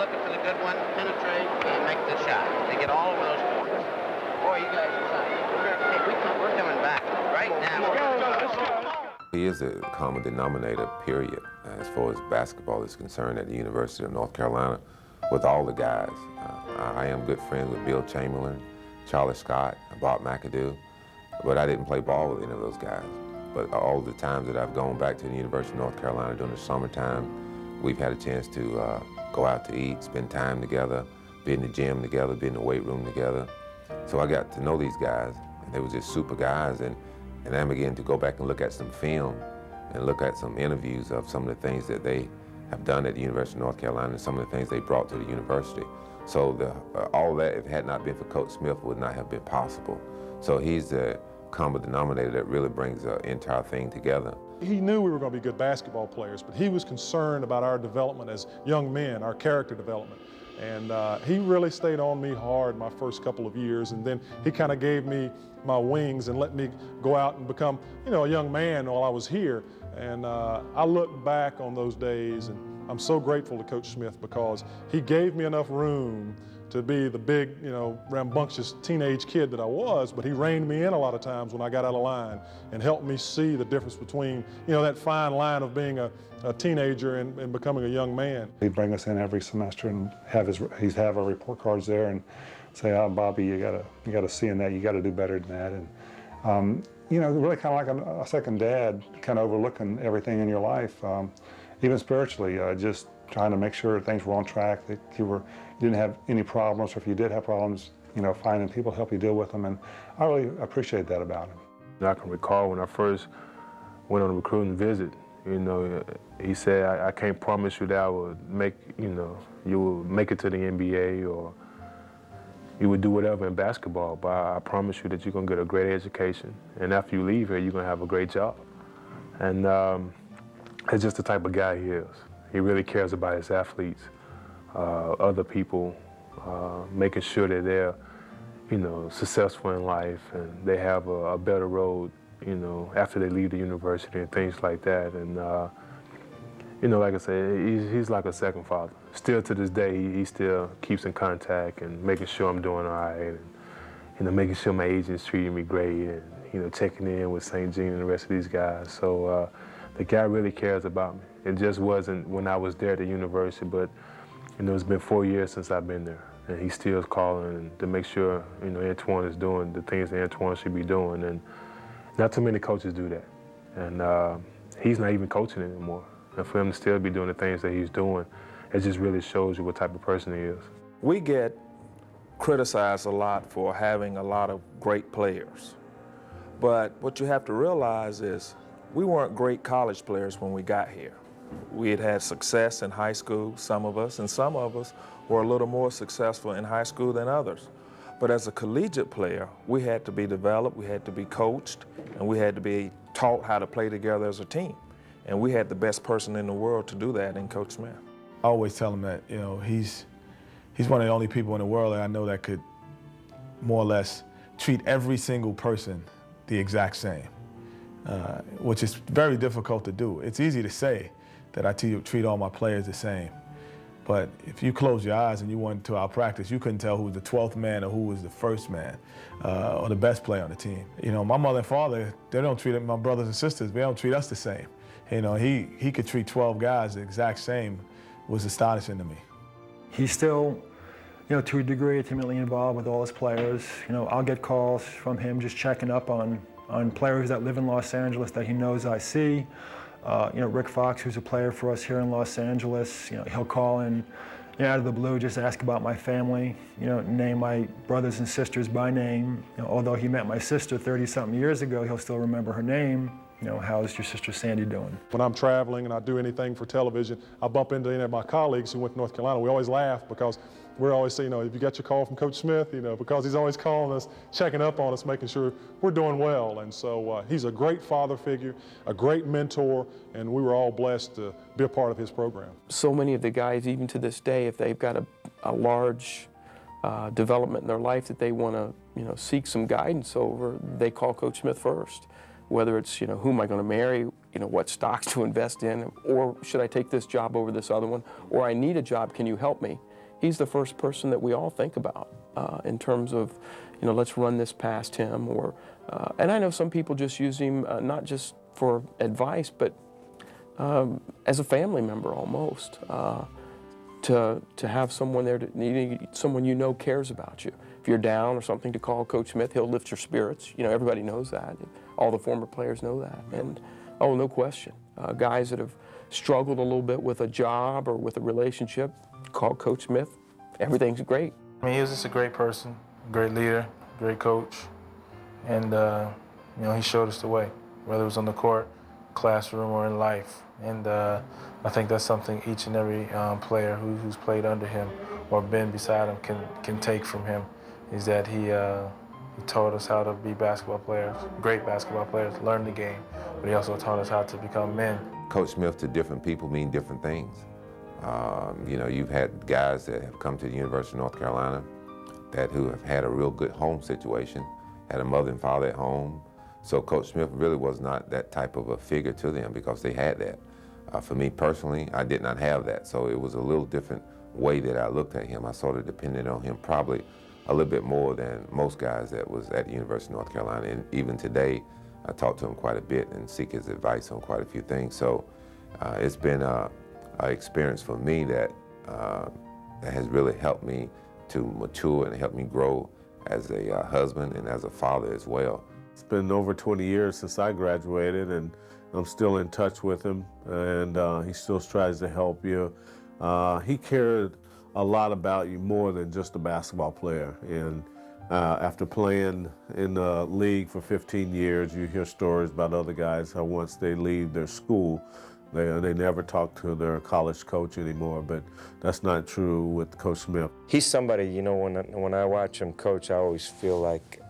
looking for the good one, penetrate, and make the shot. They get all of those points. Boy, you guys are fine. Hey, we're coming back right now. He is a common denominator, period, as far as basketball is concerned at the University of North Carolina with all the guys. I am good friends with Bill Chamberlain, Charlie Scott, Bob McAdoo, but I didn't play ball with any of those guys. But all the times that I've gone back to the University of North Carolina during the summertime, we've had a chance to go out to eat, spend time together, be in the gym together, be in the weight room together. So I got to know these guys, and they were just super guys, and I began to go back and look at some film and look at some interviews of some of the things that they have done at the University of North Carolina and some of the things they brought to the university. So all that, if it had not been for Coach Smith, would not have been possible. So he's the common denominator that really brings the entire thing together. He knew we were going to be good basketball players, but he was concerned about our development as young men, our character development. And he really stayed on me hard my first couple of years, and then he kind of gave me my wings and let me go out and become, you know, a young man while I was here. And I look back on those days, and I'm so grateful to Coach Smith because he gave me enough room to be the big, you know, rambunctious teenage kid that I was, but he reined me in a lot of times when I got out of line and helped me see the difference between, you know, that fine line of being a teenager and becoming a young man. He'd bring us in every semester and he'd have our report cards there and say, "Oh, Bobby, you gotta see in that. You got to do better than that." And you know, really kind of like a second dad, kind of overlooking everything in your life, even spiritually, just trying to make sure things were on track, that you didn't have any problems, or if you did have problems, you know, finding people to help you deal with them. And I really appreciate that about him. I can recall when I first went on a recruiting visit, you know, he said, I can't promise you that I would make, you know, you will make it to the NBA or you would do whatever in basketball, but I promise you that you're going to get a great education. And after you leave here, you're going to have a great job. And it's just the type of guy he is. He really cares about his athletes, other people, making sure that they're, you know, successful in life and they have a better road, you know, after they leave the university and things like that. And, you know, like I said, he's like a second father. Still to this day, he still keeps in contact and making sure I'm doing all right and, you know, making sure my agent's treating me great and, you know, checking in with St. Jean and the rest of these guys. So the guy really cares about me. It just wasn't when I was there at the university, but, you know, it's been 4 years since I've been there. And he still calling to make sure, you know, Antoine is doing the things that Antoine should be doing. And not too many coaches do that. And he's not even coaching anymore. And for him to still be doing the things that he's doing, it just really shows you what type of person he is. We get criticized a lot for having a lot of great players. But what you have to realize is we weren't great college players when we got here. We had had success in high school, some of us, and some of us were a little more successful in high school than others. But as a collegiate player, we had to be developed, we had to be coached, and we had to be taught how to play together as a team. And we had the best person in the world to do that in Coach Smith. I always tell him that, you know, he's one of the only people in the world that I know that could more or less treat every single person the exact same, which is very difficult to do. It's easy to say that I treat all my players the same, but if you close your eyes and you went to our practice, you couldn't tell who was the 12th man or who was the first man or the best player on the team. You know, my mother and father, they don't treat my brothers and sisters, they don't treat us the same. You know, he could treat 12 guys the exact same. Was astonishing to me. He's still, you know, to a degree, intimately involved with all his players. You know, I'll get calls from him just checking up on players that live in Los Angeles that he knows I see. You know, Rick Fox, who's a player for us here in Los Angeles, you know, he'll call in, you know, out of the blue, just ask about my family, you know, name my brothers and sisters by name. You know, although he met my sister 30-something years ago, he'll still remember her name. You know, how's your sister Sandy doing? When I'm traveling and I do anything for television, I bump into any of my colleagues who went to North Carolina. We always laugh because we're always saying, you know, if you got your call from Coach Smith, you know, because he's always calling us, checking up on us, making sure we're doing well. And so he's a great father figure, a great mentor, and we were all blessed to be a part of his program. So many of the guys, even to this day, if they've got a large development in their life that they want to, you know, seek some guidance over, they call Coach Smith first. Whether it's, you know, who am I going to marry, you know, what stocks to invest in, or should I take this job over this other one, or I need a job, can you help me? he's the first person that we all think about in terms of, let's run this past him. And I know some people just use him not just for advice, but as a family member almost. To have someone there, someone cares about you. If you're down or something, to call Coach Smith, he'll lift your spirits. Everybody knows that. All the former players know that. And, oh, no question. Guys that have struggled a little bit with a job or with a relationship, call Coach Smith. Everything's great. I mean, he was just a great person, great leader, great coach. And, he showed us the way, whether it was on the court, classroom, or in life. And I think that's something each and every player who's played under him or been beside him can take from him, is that he taught us how to be basketball players, great basketball players, learn the game, but he also taught us how to become men. Coach Smith to different people mean different things. You've had guys that have come to the University of North Carolina who have had a real good home situation, had a mother and father at home. So Coach Smith really was not that type of a figure to them because they had that. For me personally, I did not have that, so it was a little different way that I looked at him. I sort of depended on him probably a little bit more than most guys that was at the University of North Carolina. And even today, I talk to him quite a bit and seek his advice on quite a few things. So it's been an experience for me that has really helped me to mature and help me grow as a husband and as a father as well. It's been over 20 years since I graduated, and I'm still in touch with him, and he still tries to help you. He cared a lot about you more than just a basketball player. And after playing in the league for 15 years, you hear stories about other guys how once they leave their school, they never talk to their college coach anymore, but that's not true with Coach Smith. He's somebody, when I watch him coach, I always feel like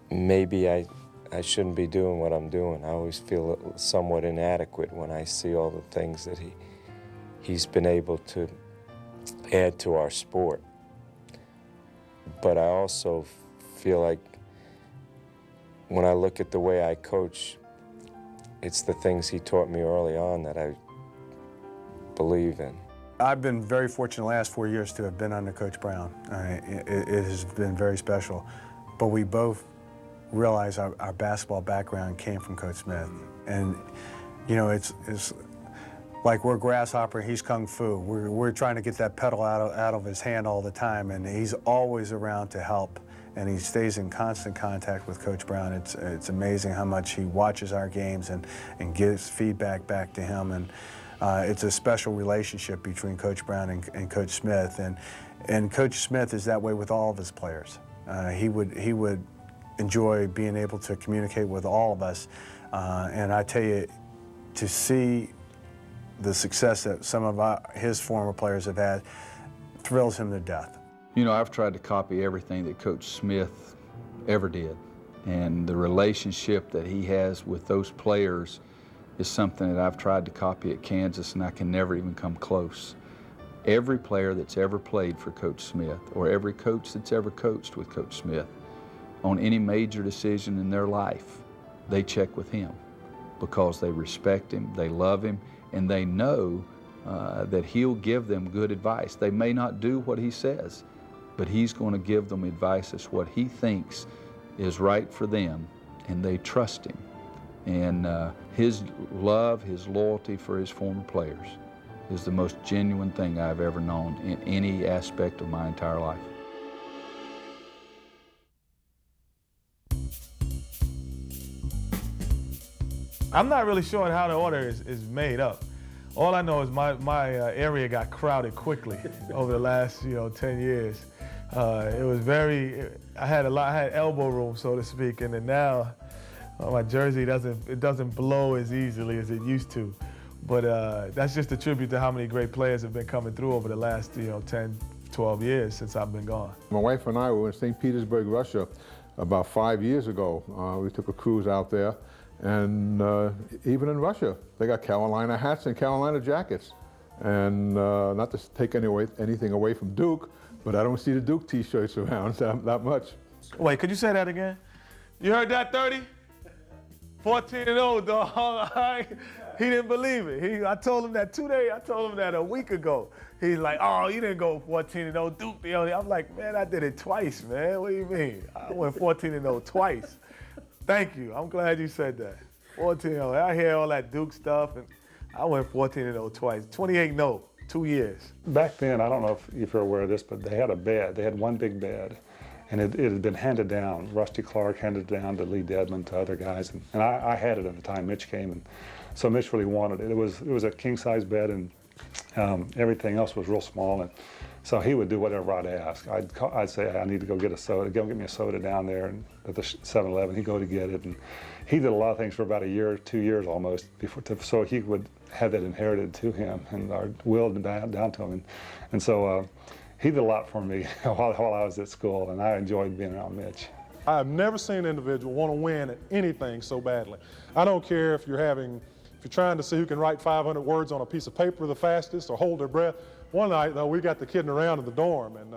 maybe I shouldn't be doing what I'm doing. I always feel somewhat inadequate when I see all the things that he's been able to add to our sport. But I also feel like when I look at the way I coach, it's the things he taught me early on that I believe in. I've been very fortunate the last 4 years to have been under Coach Brown. It has been very special. But we both realize our basketball background came from Coach Smith. And, it's like we're grasshopper, he's kung fu. We're trying to get that pedal out of his hand all the time, and he's always around to help. And he stays in constant contact with Coach Brown. It's amazing how much he watches our games and gives feedback back to him. And it's a special relationship between Coach Brown and Coach Smith. And Coach Smith is that way with all of his players. He would enjoy being able to communicate with all of us. And I tell you, to see the success that some of his former players have had thrills him to death. I've tried to copy everything that Coach Smith ever did. And the relationship that he has with those players is something that I've tried to copy at Kansas, and I can never even come close. Every player that's ever played for Coach Smith, or every coach that's ever coached with Coach Smith, on any major decision in their life, they check with him because they respect him, they love him, and they know that he'll give them good advice. They may not do what he says, but he's going to give them advice as what he thinks is right for them, and they trust him. And his love, his loyalty for his former players is the most genuine thing I've ever known in any aspect of my entire life. I'm not really sure how the order is made up. All I know is my area got crowded quickly over the last 10 years. It was I had elbow room, so to speak, and then now my jersey doesn't blow as easily as it used to. But that's just a tribute to how many great players have been coming through over the last 10, 12 years since I've been gone. My wife and I were in St. Petersburg, Russia, about 5 years ago. We took a cruise out there, and even in Russia, they got Carolina hats and Carolina jackets. And not to take anything away from Duke, but I don't see the Duke T-shirts around that much. Wait, could you say that again? You heard that, 30? 14-0, dog. He didn't believe it. I told him that I told him that a week ago. He's like, oh, you didn't go 14-0, Duke the only. I'm like, man, I did it twice, man. What do you mean? I went 14-0 twice. Thank you. I'm glad you said that. 14-0. I hear all that Duke stuff, and I went 14-0 twice. 28-0, 2 years. Back then, I don't know if you're aware of this, but they had a bed. They had one big bed, and it had been handed down. Rusty Clark handed it down to Lee Dedman, to other guys, and I had it at the time Mitch came, and so Mitch really wanted it. It was a king-size bed, and everything else was real small, and so he would do whatever I'd ask. I'd say, I need to go get a soda. Go get me a soda down there at the 7-Eleven. He'd go to get it, and he did a lot of things for about a year, 2 years almost, so he would have that inherited to him and willed down to him, and so he did a lot for me while I was at school, and I enjoyed being around Mitch. I've never seen an individual want to win at anything so badly. I don't care if you're trying to see who can write 500 words on a piece of paper the fastest or hold their breath. One night, though, we got the kidding around in the dorm, and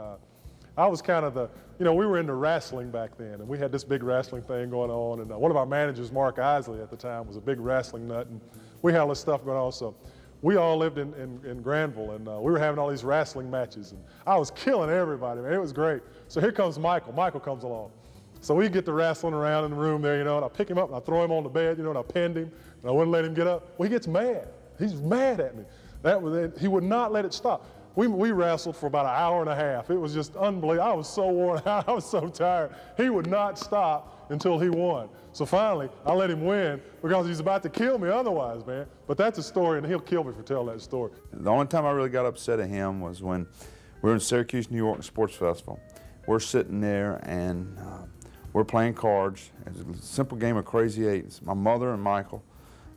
I was kind of we were into wrestling back then, and we had this big wrestling thing going on, and one of our managers, Mark Isley at the time, was a big wrestling nut, and we had all this stuff going on, so we all lived in Granville, and we were having all these wrestling matches, and I was killing everybody, man. It was great. So here comes Michael. Michael comes along. So we get to wrestling around in the room there, and I pick him up, and I throw him on the bed, and I pinned him, and I wouldn't let him get up. Well, he gets mad. He's mad at me. He would not let it stop. We wrestled for about an hour and a half. It was just unbelievable. I was so worn out. I was so tired. He would not stop until he won. So finally, I let him win because he's about to kill me otherwise, man. But that's a story, and he'll kill me for telling that story. The only time I really got upset at him was when we were in Syracuse, New York Sports Festival. We're sitting there, and we're playing cards. It's a simple game of Crazy Eights. My mother and Michael,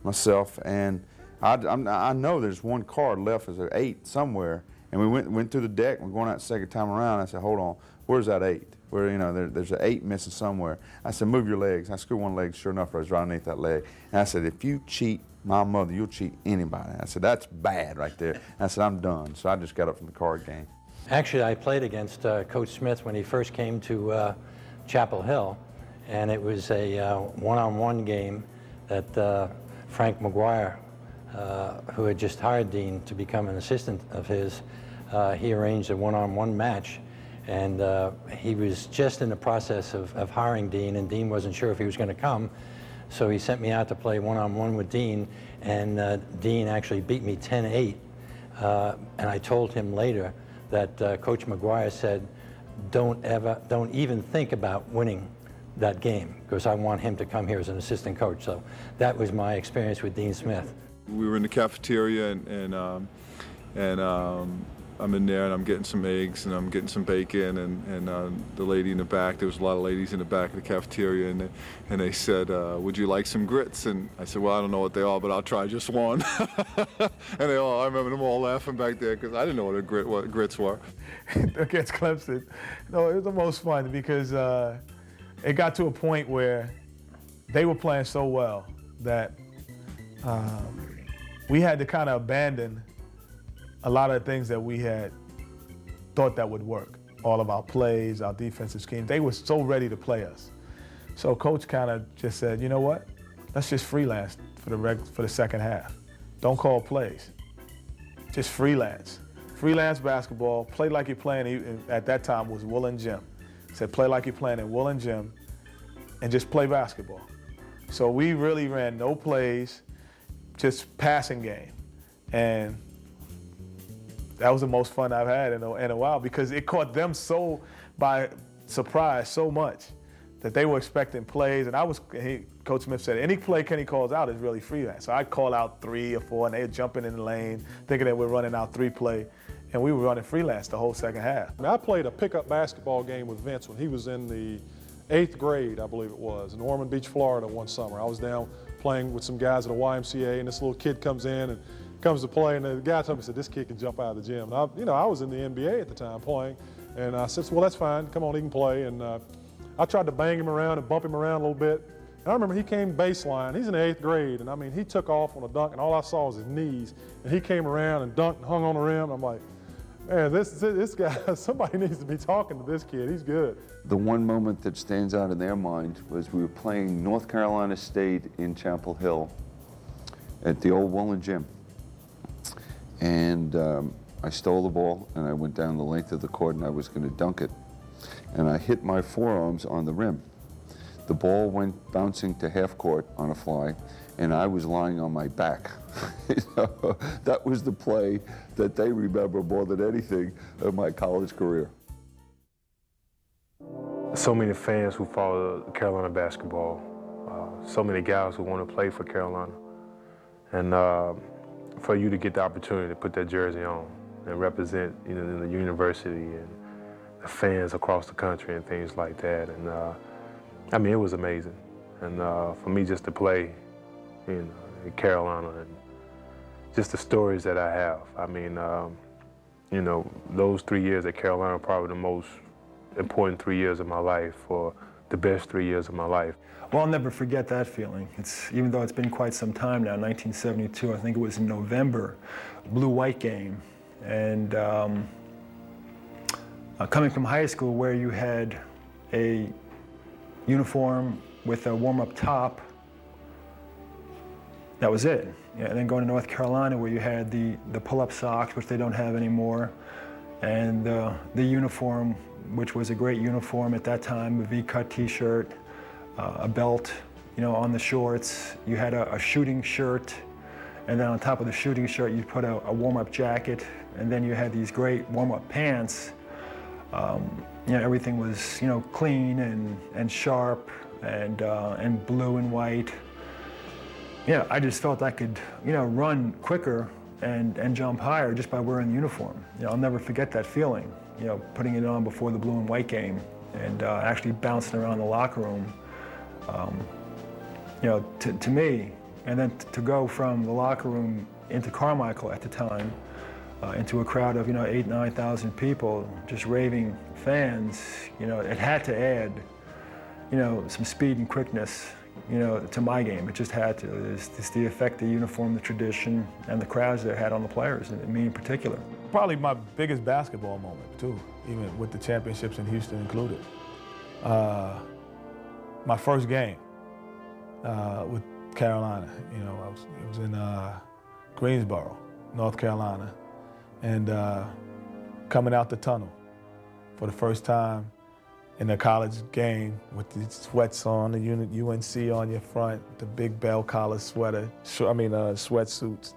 myself, and I know there's one card left as an 8 somewhere, and we went through the deck. We're going out the second time around. I said, hold on, where's that 8? Where there's an 8 missing somewhere. I said, move your legs. I screwed one leg. Sure enough, I was right underneath that leg. And I said, if you cheat my mother, you'll cheat anybody. I said, that's bad right there. And I said, I'm done. So I just got up from the card game. Actually, I played against Coach Smith when he first came to Chapel Hill, and it was a one-on-one game that Frank McGuire, who had just hired Dean to become an assistant of his, he arranged a one-on-one match, and he was just in the process of hiring Dean, and Dean wasn't sure if he was going to come, so he sent me out to play one-on-one with Dean, and Dean actually beat me 10-8, and I told him later that Coach McGuire said, don't even think about winning that game, because I want him to come here as an assistant coach. So that was my experience with Dean Smith. We were in the cafeteria, and I'm in there, and I'm getting some eggs, and I'm getting some bacon, and the lady in the back, there was a lot of ladies in the back of the cafeteria, and they said, would you like some grits? And I said, well, I don't know what they are, but I'll try just one. And I remember them all laughing back there, because I didn't know what grits were. Against Clemson, no, it was the most fun because it got to a point where they were playing so well that we had to kind of abandon a lot of the things that we had thought that would work. All of our plays, our defensive schemes, they were so ready to play us. So Coach kind of just said, you know what? Let's just freelance for the second half. Don't call plays. Just freelance. Freelance basketball, play like you're playing, at that time was Will and Jim. Said play like you're playing in Will and Jim and just play basketball. So we really ran no plays, just passing game. And that was the most fun I've had in a while because it caught them so by surprise so much that they were expecting plays. And Coach Smith said, any play Kenny calls out is really freelance. So I'd call out 3 or 4, and they'd jump in the lane, thinking that we're running out 3 play. And we were running freelance the whole second half. I played a pickup basketball game with Vince when he was in the 8th grade, I believe it was, in Ormond Beach, Florida one summer. I was down playing with some guys at a YMCA, and this little kid comes in and comes to play, and the guy told me, he said, this kid can jump out of the gym. And I was in the NBA at the time playing, and I said, well, that's fine, come on, he can play. And I tried to bang him around and bump him around a little bit. And I remember he came baseline, he's in the 8th grade, and I mean, he took off on a dunk, and all I saw was his knees, and he came around and dunked and hung on the rim. I'm like, man, this guy, somebody needs to be talking to this kid. He's good. The one moment that stands out in their mind was we were playing North Carolina State in Chapel Hill. at the old Woolen Gym. And I stole the ball, and I went down the length of the court, and I was going to dunk it. And I hit my forearms on the rim. The ball went bouncing to half court on a fly, and I was lying on my back. You know, that was the play that they remember more than anything of my college career. So many fans who follow Carolina basketball, so many guys who want to play for Carolina. And for you to get the opportunity to put that jersey on and represent, you know, in the university and the fans across the country and things like that. And I mean, it was amazing. And for me just to play, you know, in Carolina and just the stories that I have. I mean, you know, those 3 years at Carolina are probably the most important 3 years of my life, or the best 3 years of my life. Well, I'll never forget that feeling. Even though it's been quite some time now, 1972, I think it was in November, blue-white game. And coming from high school where you had a uniform with a warm-up top, that was it. Yeah, and then going to North Carolina where you had the pull-up socks, which they don't have anymore, and the uniform, which was a great uniform at that time, a V-cut T-shirt, a belt, you know, on the shorts. You had a shooting shirt, and then on top of the shooting shirt, you put a warm-up jacket, and then you had these great warm-up pants. You know, everything was, you know, clean and sharp and blue and white. Yeah, I just felt I could, you know, run quicker and jump higher just by wearing the uniform. You know, I'll never forget that feeling, you know, putting it on before the blue and white game and actually bouncing around the locker room. You know, to me, and then to go from the locker room into Carmichael at the time, into a crowd of, you know, 8,000, 9,000 people, just raving fans, you know, it had to add, you know, some speed and quickness, you know, to my game. It just had to. It's the effect the uniform, the tradition, and the crowds there had on the players, and me in particular. Probably my biggest basketball moment, too, even with the championships in Houston included. My first game with Carolina, you know, it was in Greensboro, North Carolina, and coming out the tunnel for the first time in a college game with the sweats on, the UNC on your front, the big bell collar sweater, sweatsuits.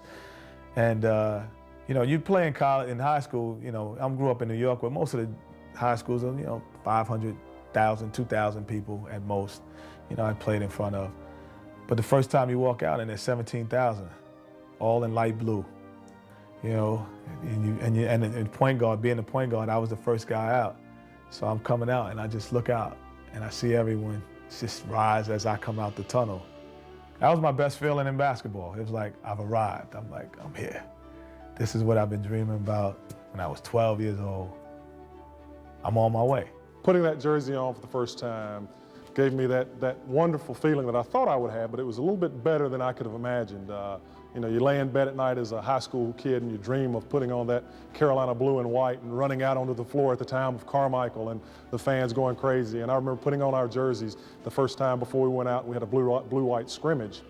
And, you know, you play in college, in high school, you know, I grew up in New York, where most of the high schools are, you know, 500,000, 2,000 people at most, you know, I played in front of. But the first time you walk out and there's 17,000, all in light blue, you know, and point guard, being the point guard, I was the first guy out. So I'm coming out and I just look out and I see everyone just rise as I come out the tunnel. That was my best feeling in basketball. It was like, I've arrived. I'm like, I'm here. This is what I've been dreaming about when I was 12 years old. I'm on my way. Putting that jersey on for the first time gave me that wonderful feeling that I thought I would have, but it was a little bit better than I could have imagined. You know, you lay in bed at night as a high school kid and you dream of putting on that Carolina blue and white and running out onto the floor at the time of Carmichael and the fans going crazy. And I remember putting on our jerseys the first time before we went out. We had a blue-white scrimmage,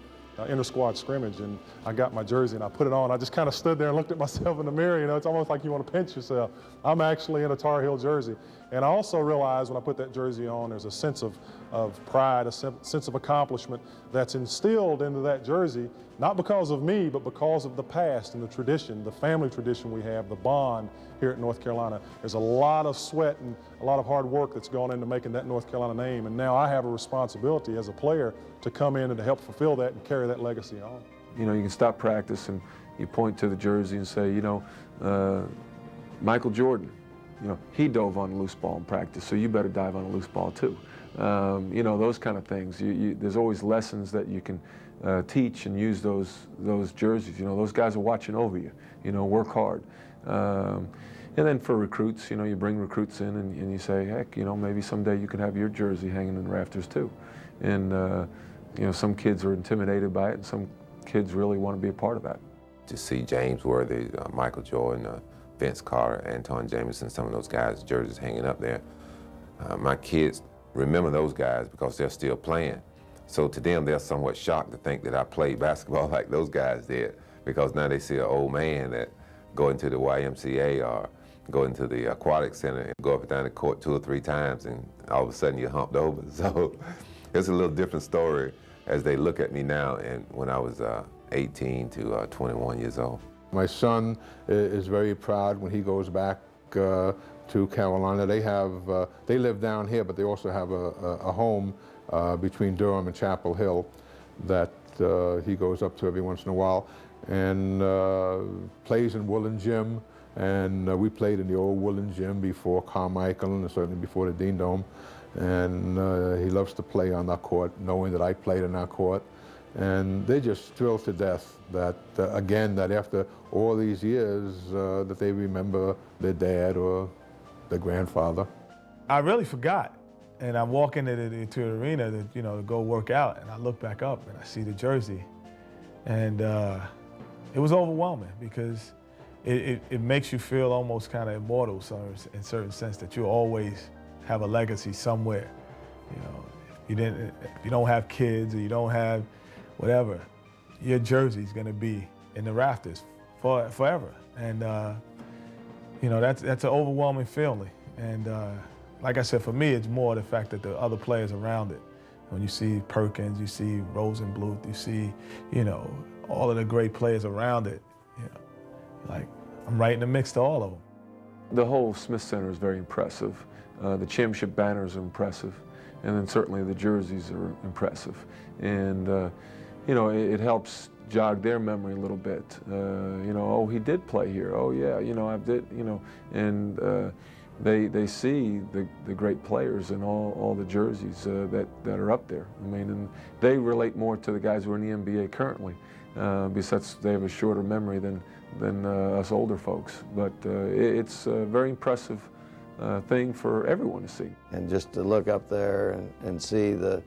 inter-squad scrimmage, and I got my jersey and I put it on. I just kind of stood there and looked at myself in the mirror. You know, it's almost like you want to pinch yourself. I'm actually in a Tar Heel jersey. And I also realized when I put that jersey on, there's a sense of pride, a sense of accomplishment that's instilled into that jersey, not because of me, but because of the past and the tradition, the family tradition we have, the bond here at North Carolina. There's a lot of sweat and a lot of hard work that's gone into making that North Carolina name, and now I have a responsibility as a player to come in and to help fulfill that and carry that legacy on. You know, you can stop practice and you point to the jersey and say, you know, Michael Jordan, you know, he dove on a loose ball in practice, so you better dive on a loose ball too. You know, those kind of things. There's always lessons that you can teach and use those jerseys. You know, those guys are watching over you. You know, work hard. And then for recruits, you know, you bring recruits in and you say, heck, you know, maybe someday you can have your jersey hanging in the rafters too. And, you know, some kids are intimidated by it and some kids really want to be a part of that. To see James Worthy, Michael Jordan, Vince Carter, Anton Jameson, some of those guys' jerseys hanging up there. My kids remember those guys because they're still playing. So to them, they're somewhat shocked to think that I played basketball like those guys did, because now they see an old man that go into the YMCA or go into the aquatic center and go up and down the court 2 or 3 times, and all of a sudden you're humped over. So it's a little different story as they look at me now and when I was 18 to 21 years old. My son is very proud when he goes back to Carolina. They live down here, but they also have a home between Durham and Chapel Hill that he goes up to every once in a while, and plays in Woolen Gym. And we played in the old Woolen Gym before Carmichael and certainly before the Dean Dome. And he loves to play on that court, knowing that I played in that court. And they're just thrilled to death that, again, that after all these years, that they remember their dad or their grandfather. I really forgot. And I'm walking into the arena to, to go work out, and I look back up and I see the jersey. And it was overwhelming because it makes you feel almost kind of immortal in certain sense, that you'll always have a legacy somewhere. If you don't have kids or you don't have whatever, your jersey's gonna be in the rafters forever. And that's an overwhelming feeling. And like I said, for me, it's more the fact that the other players around it. When you see Perkins, you see Rosenbluth, you see, all of the great players around it, like I'm right in the mix to all of them. The whole Smith Center is very impressive. The championship banners are impressive, and then certainly the jerseys are impressive. And it helps jog their memory a little bit. Oh, he did play here. Oh yeah, I did. And they see the great players and all the jerseys that are up there. I mean, and they relate more to the guys who are in the NBA currently, because they have a shorter memory than us older folks. But it's a very impressive thing for everyone to see. And just to look up there and see the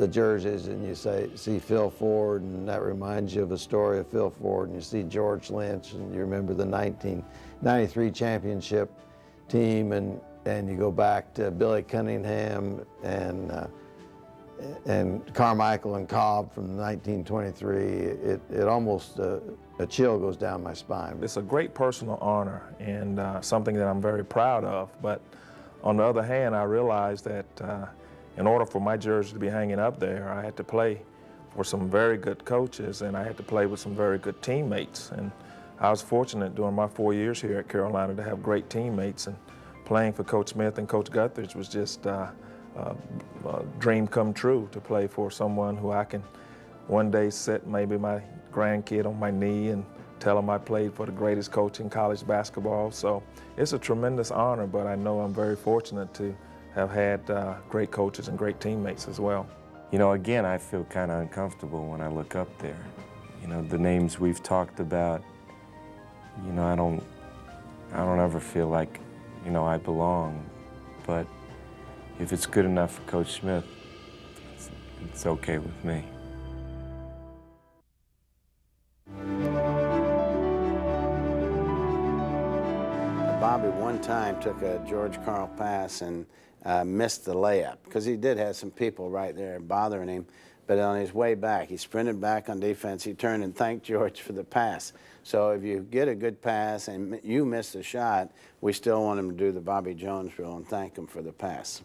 jerseys, and you see Phil Ford, and that reminds you of a story of Phil Ford, and you see George Lynch, and you remember the 1993 championship team, and you go back to Billy Cunningham and Carmichael and Cobb from 1923. It almost, a chill goes down my spine. It's a great personal honor and something that I'm very proud of. But on the other hand, I realized that in order for my jersey to be hanging up there, I had to play for some very good coaches, and I had to play with some very good teammates. And I was fortunate during my 4 years here at Carolina to have great teammates, and playing for Coach Smith and Coach Guthridge was just a dream come true, to play for someone who I can one day sit maybe my grandkid on my knee and tell him I played for the greatest coach in college basketball. So it's a tremendous honor, but I know I'm very fortunate to have had great coaches and great teammates as well. Again, I feel kind of uncomfortable when I look up there. The names we've talked about, I don't ever feel like, I belong. But if it's good enough for Coach Smith, it's okay with me. Bobby one time took a George Karl pass and missed the layup, because he did have some people right there bothering him. But on his way back, he sprinted back on defense. He turned and thanked George for the pass. So if you get a good pass and you miss the shot, we still want him to do the Bobby Jones rule and thank him for the pass.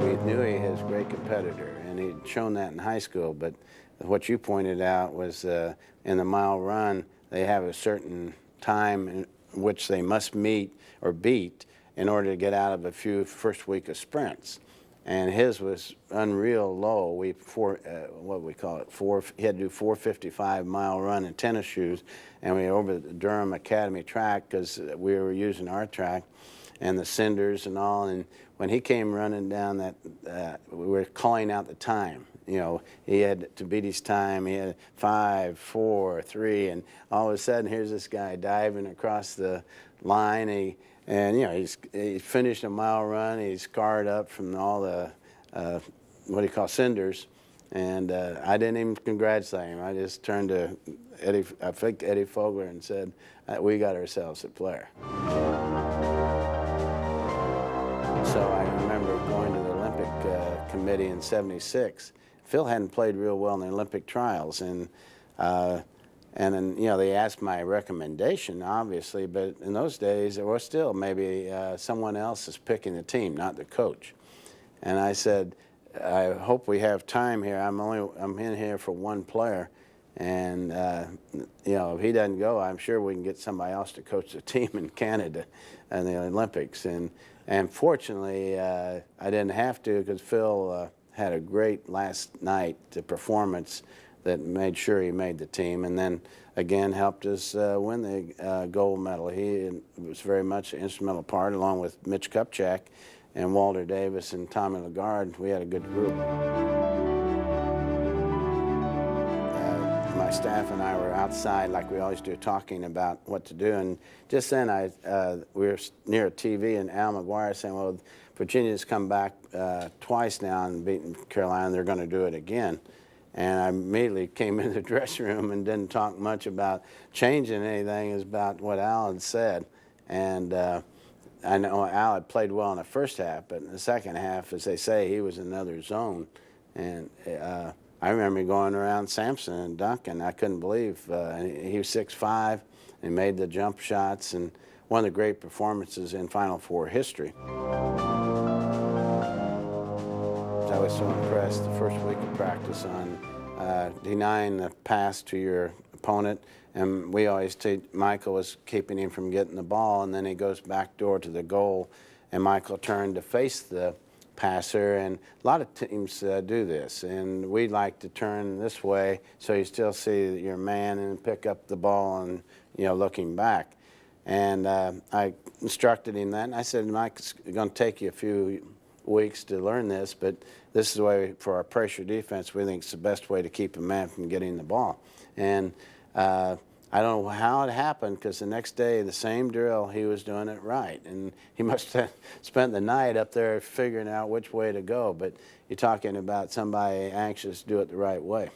We knew he was a great competitor, and he'd shown that in high school. But what you pointed out was in the mile run, they have a certain time in which they must meet or beat in order to get out of a few first week of sprints. And his was unreal low. He had to do 4:55 mile run in tennis shoes, and we were over the Durham Academy track, because we were using our track, and the cinders and all. And when he came running down that, we were calling out the time. He had to beat his time. He had 5, 4, 3, and all of a sudden, here's this guy diving across the line. He finished a mile run. He's scarred up from all the, what do you call, cinders. And I didn't even congratulate him. I just turned to Eddie Fogler and said, we got ourselves a player. So I remember committee in '76. Phil hadn't played real well in the Olympic trials, and then, you know, they asked my recommendation, obviously, but in those days, there was still maybe someone else is picking the team, not the coach. And I said, I hope we have time here. I'm in here for one player, and you know, if he doesn't go, I'm sure we can get somebody else to coach the team in Canada and the Olympics. And fortunately, I didn't have to, because Phil had a great last night performance that made sure he made the team, and then again helped us win the gold medal. He was very much an instrumental part, along with Mitch Kupchak and Walter Davis and Tommy Lagarde. We had a good group. My staff and I were outside, like we always do, talking about what to do, and just then we were near a TV, and Al McGuire saying, well, Virginia's come back twice now and beaten Carolina, and they're going to do it again. And I immediately came into the dressing room and didn't talk much about changing anything. It was about what Al had said. And I know Al had played well in the first half, but in the second half, as they say, he was in another zone. And I remember going around Sampson and dunking. I couldn't believe he was 6'5", and made the jump shots, and one of the great performances in Final Four history. I was so impressed the first week of practice on denying the pass to your opponent, and we always Michael was keeping him from getting the ball, and then he goes back door to the goal, and Michael turned to face the passer, and a lot of teams do this, and we like to turn this way so you still see your man and pick up the ball and, you know, looking back. And I instructed him that, and I said, Mike, it's going to take you a few weeks to learn this, but this is the way, for our pressure defense, we think it's the best way to keep a man from getting the ball. And I don't know how it happened, because the next day, the same drill, he was doing it right. And he must have spent the night up there figuring out which way to go. But you're talking about somebody anxious to do it the right way.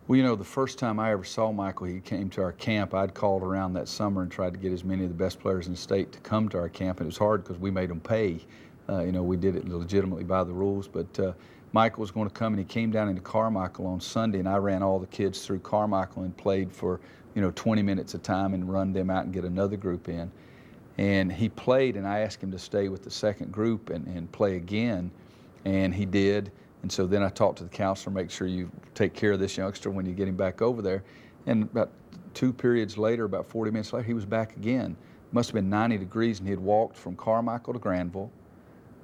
Well, you know, the first time I ever saw Michael, he came to our camp. I'd called around that summer and tried to get as many of the best players in the state to come to our camp. And it was hard because we made them pay. You know, we did it legitimately by the rules. But Michael was going to come, and he came down into Carmichael on Sunday, and I ran all the kids through Carmichael and played for, you know, 20 minutes a time and run them out and get another group in. And he played, and I asked him to stay with the second group and play again, and he did. And so then I talked to the counselor, make sure you take care of this youngster when you get him back over there. And about 2 periods later, about 40 minutes later, he was back again. Must have been 90 degrees, and he had walked from Carmichael to Granville,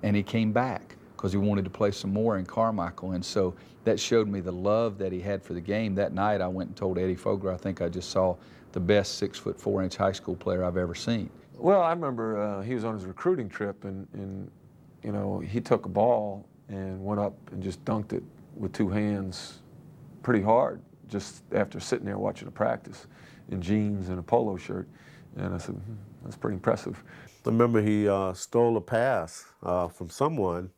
and he came back because he wanted to play some more in Carmichael. And so that showed me the love that he had for the game. That night, I went and told Eddie Fogler, I think I just saw the best 6'4" high school player I've ever seen. Well, I remember he was on his recruiting trip, and you know, he took a ball and went up and just dunked it with 2 hands pretty hard, just after sitting there watching a practice in jeans and a polo shirt. And I said, that's pretty impressive. I remember he stole a pass from someone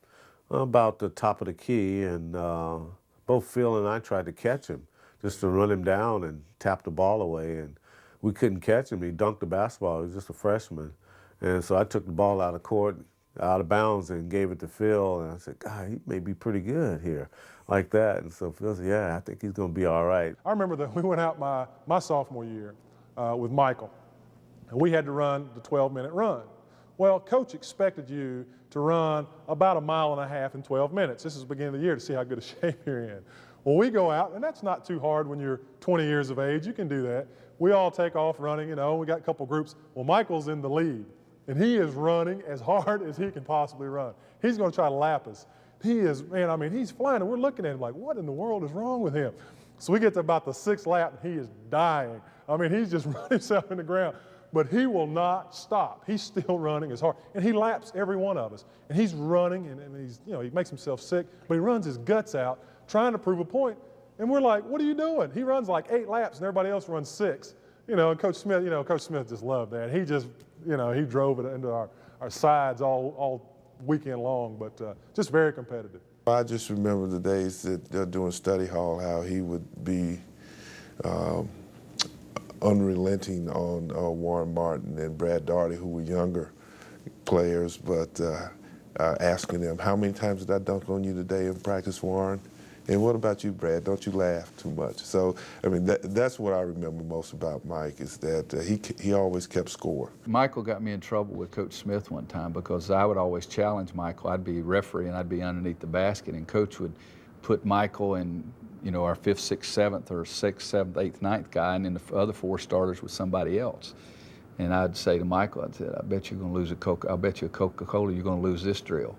about the top of the key, and both Phil and I tried to catch him, just to run him down and tap the ball away, and we couldn't catch him. He dunked the basketball. He was just a freshman. And so I took the ball out of court, out of bounds, and gave it to Phil, and I said, God, he may be pretty good here, like that. And so Phil said, yeah, I think he's going to be all right. I remember that we went out my sophomore year with Michael, and we had to run the 12-minute run. Well, Coach expected you to run about 1.5 miles in 12 minutes. This is the beginning of the year to see how good a shape you're in. Well, we go out, and that's not too hard when you're 20 years of age. You can do that. We all take off running, you know, we got a couple groups. Well, Michael's in the lead, and he is running as hard as he can possibly run. He's going to try to lap us. He is, man, I mean, he's flying, and we're looking at him like, what in the world is wrong with him? So we get to about the 6th lap, and he is dying. I mean, he's just running himself in the ground. But he will not stop. He's still running as hard. And he laps every one of us. And he's running, and he's, you know, he makes himself sick, but he runs his guts out trying to prove a point. And we're like, what are you doing? He runs like 8 laps, and everybody else runs 6. You know, and Coach Smith, you know, Coach Smith just loved that. He just, you know, he drove it into our sides all weekend long, but just very competitive. I just remember the days that they're doing study hall, how he would be unrelenting on Warren Martin and Brad Daugherty, who were younger players, but asking them, how many times did I dunk on you today in practice, Warren? And what about you, Brad? Don't you laugh too much? So, I mean, that's what I remember most about Mike, is that he always kept score. Michael got me in trouble with Coach Smith one time because I would always challenge Michael. I'd be referee and I'd be underneath the basket, and Coach would put Michael and, you know, our 5th, 6th, 7th, or 6th, 7th, 8th, 9th guy, and then the other 4 starters with somebody else. And I'd say to Michael, I'd say, I bet you're going to lose I'll bet you a Coca-Cola you're going to lose this drill.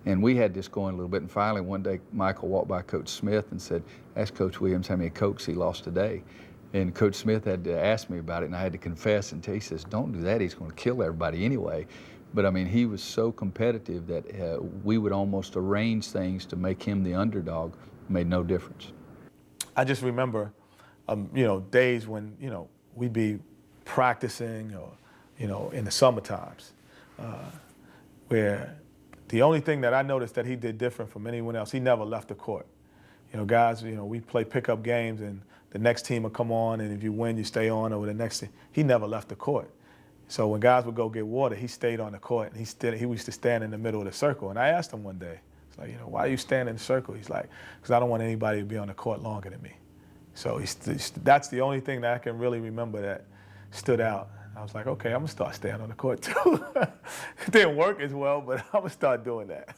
And we had this going a little bit, and finally one day Michael walked by Coach Smith and said, ask Coach Williams how many Cokes he lost today. And Coach Smith had to ask me about it, and I had to confess, and he says, don't do that, he's going to kill everybody anyway. But I mean, he was so competitive that we would almost arrange things to make him the underdog. It made no difference. I just remember, you know, days when, you know, we'd be practicing, or, you know, in the summer times, where the only thing that I noticed that he did different from anyone else, he never left the court. You know, guys, you know, we play pickup games and the next team will come on, and if you win, you stay on, or the next team. He never left the court. So when guys would go get water, he stayed on the court, and he used to stand in the middle of the circle. And I asked him one day, it's like, you know, why are you standing in the circle? He's like, because I don't want anybody to be on the court longer than me. So that's the only thing that I can really remember that stood out. I was like, okay, I'm gonna start staying on the court too. It didn't work as well, but I'm gonna start doing that.